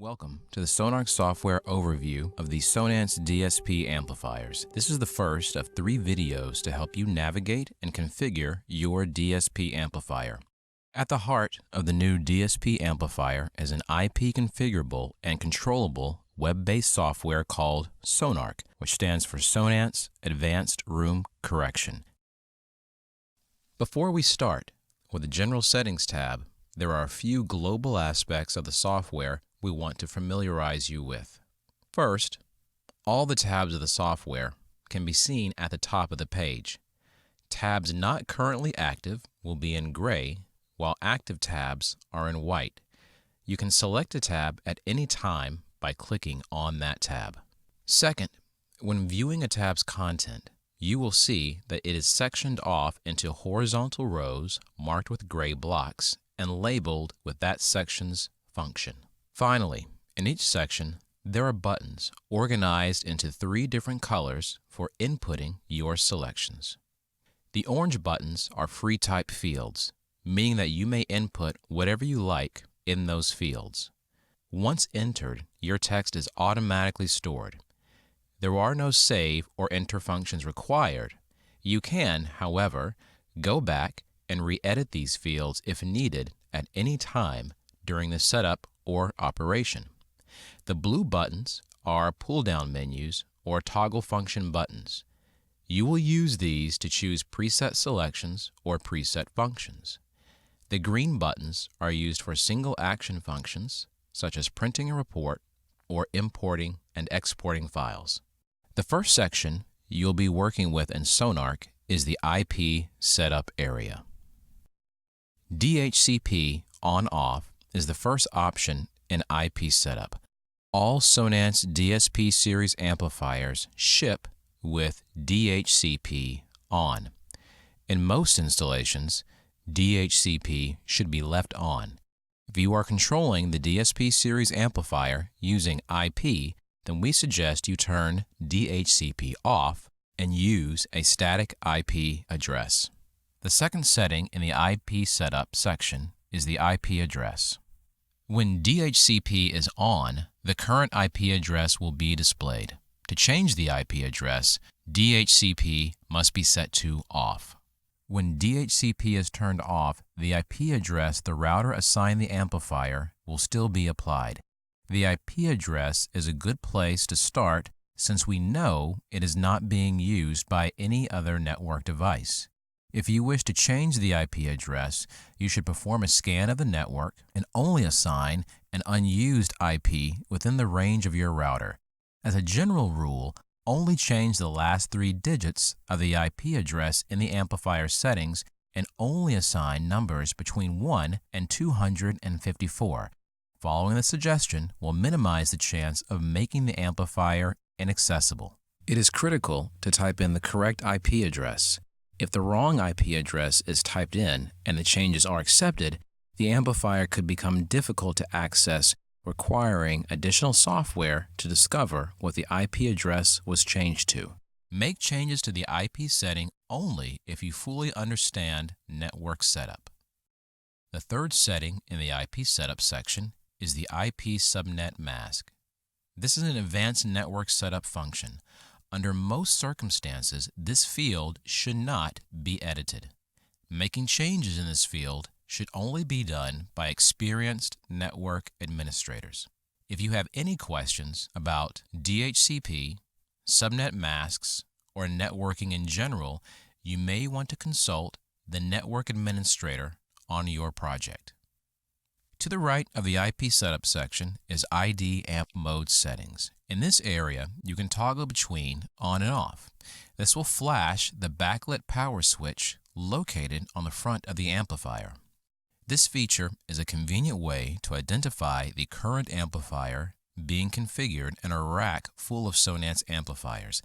Welcome to the SonArc software overview of the Sonance DSP amplifiers. This is the first of 3 videos to help you navigate and configure your DSP amplifier. At the heart of the new DSP amplifier is an IP configurable and controllable web-based software called SonArc, which stands for Sonance Advanced Room Correction. Before we start with the General Settings tab, there are a few global aspects of the software we want to familiarize you with. First, all the tabs of the software can be seen at the top of the page. Tabs not currently active will be in gray, while active tabs are in white. You can select a tab at any time by clicking on that tab. Second, when viewing a tab's content, you will see that it is sectioned off into horizontal rows marked with gray blocks and labeled with that section's function. Finally, in each section, there are buttons organized into 3 different colors for inputting your selections. The orange buttons are free type fields, meaning that you may input whatever you like in those fields. Once entered, your text is automatically stored. There are no save or enter functions required. You can, however, go back and re-edit these fields if needed at any time during the setup or operation. The blue buttons are pull-down menus or toggle function buttons. You will use these to choose preset selections or preset functions. The green buttons are used for single action functions, such as printing a report or importing and exporting files. The first section you'll be working with in SonArc is the IP setup area. DHCP on-off is the first option in IP setup. All Sonance DSP series amplifiers ship with DHCP on. In most installations, DHCP should be left on. If you are controlling the DSP series amplifier using IP, then we suggest you turn DHCP off and use a static IP address. The second setting in the IP setup section is the IP address. When DHCP is on, the current IP address will be displayed. To change the IP address, DHCP must be set to off. When DHCP is turned off, the IP address the router assigned the amplifier will still be applied. The IP address is a good place to start since we know it is not being used by any other network device. If you wish to change the IP address, you should perform a scan of the network and only assign an unused IP within the range of your router. As a general rule, only change the last 3 digits of the IP address in the amplifier settings and only assign numbers between 1 and 254. Following the suggestion will minimize the chance of making the amplifier inaccessible. It is critical to type in the correct IP address. If the wrong IP address is typed in and the changes are accepted, the amplifier could become difficult to access, requiring additional software to discover what the IP address was changed to. Make changes to the IP setting only if you fully understand network setup. The third setting in the IP setup section is the IP Subnet Mask. This is an advanced network setup function. Under most circumstances, this field should not be edited. Making changes in this field should only be done by experienced network administrators. If you have any questions about DHCP, subnet masks, or networking in general, you may want to consult the network administrator on your project. To the right of the IP setup section is ID amp mode settings. In this area, you can toggle between on and off. This will flash the backlit power switch located on the front of the amplifier. This feature is a convenient way to identify the current amplifier being configured in a rack full of Sonance amplifiers.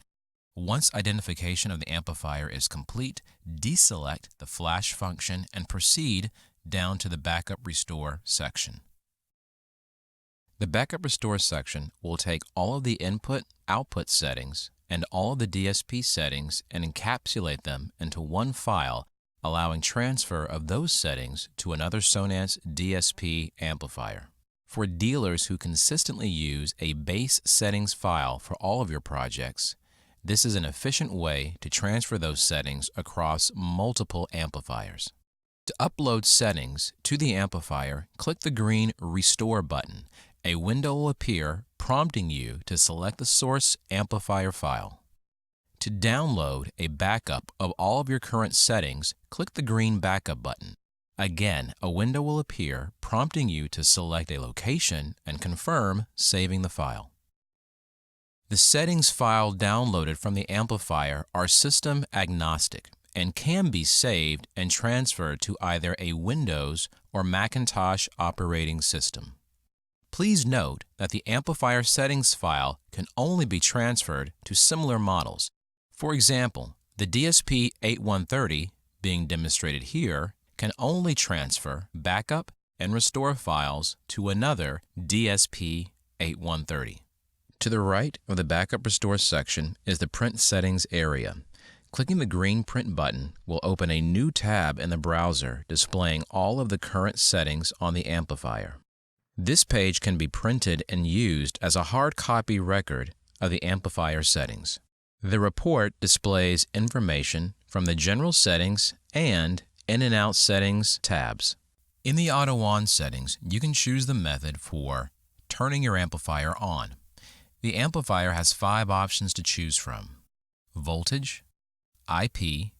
Once identification of the amplifier is complete, deselect the flash function and proceed down to the Backup Restore section. The Backup Restore section will take all of the input-output settings and all of the DSP settings and encapsulate them into one file, allowing transfer of those settings to another Sonance DSP amplifier. For dealers who consistently use a base settings file for all of your projects, this is an efficient way to transfer those settings across multiple amplifiers. To upload settings to the amplifier, click the green Restore button. A window will appear prompting you to select the source amplifier file. To download a backup of all of your current settings, click the green Backup button. Again, a window will appear prompting you to select a location and confirm saving the file. The settings file downloaded from the amplifier are system agnostic and can be saved and transferred to either a Windows or Macintosh operating system. Please note that the amplifier settings file can only be transferred to similar models. For example, the DSP 8130 being demonstrated here can only transfer backup and restore files to another DSP 8130. To the right of the Backup Restore section is the Print Settings area. Clicking the green Print button will open a new tab in the browser displaying all of the current settings on the amplifier. This page can be printed and used as a hard copy record of the amplifier settings. The report displays information from the General Settings and In and Out Settings tabs. In the Auto On settings, you can choose the method for turning your amplifier on. The amplifier has 5 options to choose from: voltage, IP,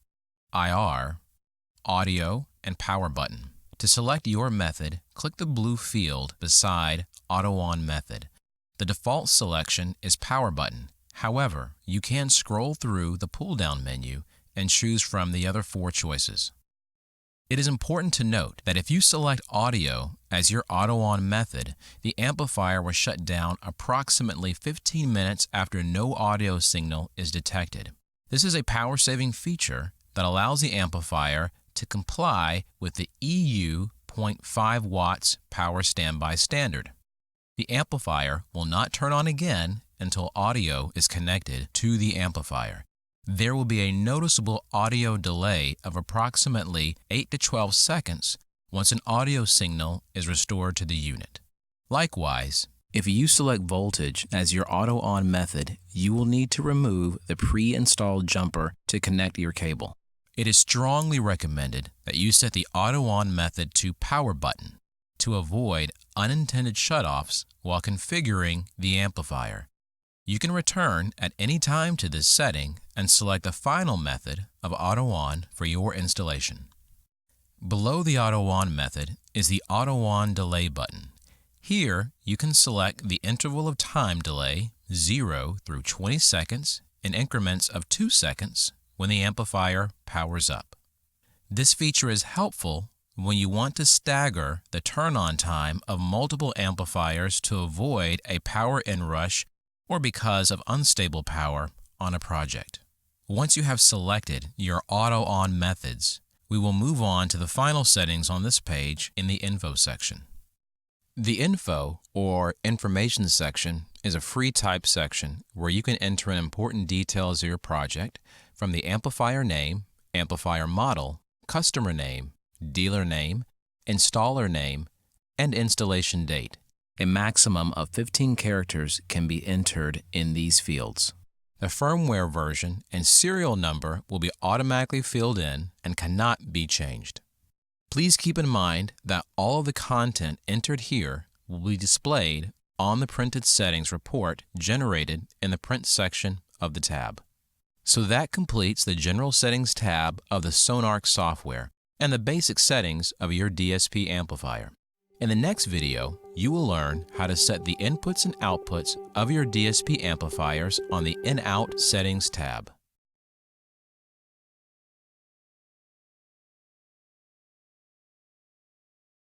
IR, audio, and power button. To select your method, click the blue field beside Auto On method. The default selection is power button. However, you can scroll through the pull-down menu and choose from the other 4 choices. It is important to note that if you select audio as your Auto On method, the amplifier will shut down approximately 15 minutes after no audio signal is detected. This is a power-saving feature that allows the amplifier to comply with the EU 0.5 watts power standby standard. The amplifier will not turn on again until audio is connected to the amplifier. There will be a noticeable audio delay of approximately 8 to 12 seconds once an audio signal is restored to the unit. Likewise, if you select voltage as your Auto On method, you will need to remove the pre-installed jumper to connect your cable. It is strongly recommended that you set the Auto On method to power button to avoid unintended shutoffs while configuring the amplifier. You can return at any time to this setting and select the final method of Auto On for your installation. Below the Auto On method is the Auto On Delay button. Here, you can select the interval of time delay 0 through 20 seconds in increments of 2 seconds when the amplifier powers up. This feature is helpful when you want to stagger the turn-on time of multiple amplifiers to avoid a power inrush or because of unstable power on a project. Once you have selected your Auto On methods, we will move on to the final settings on this page in the Info section. The Info or Information section is a free type section where you can enter in important details of your project from the amplifier name, amplifier model, customer name, dealer name, installer name, and installation date. A maximum of 15 characters can be entered in these fields. The firmware version and serial number will be automatically filled in and cannot be changed. Please keep in mind that all of the content entered here will be displayed on the printed settings report generated in the Print section of the tab. So that completes the General Settings tab of the SonArc software and the basic settings of your DSP amplifier. In the next video, you will learn how to set the inputs and outputs of your DSP amplifiers on the In-Out Settings tab.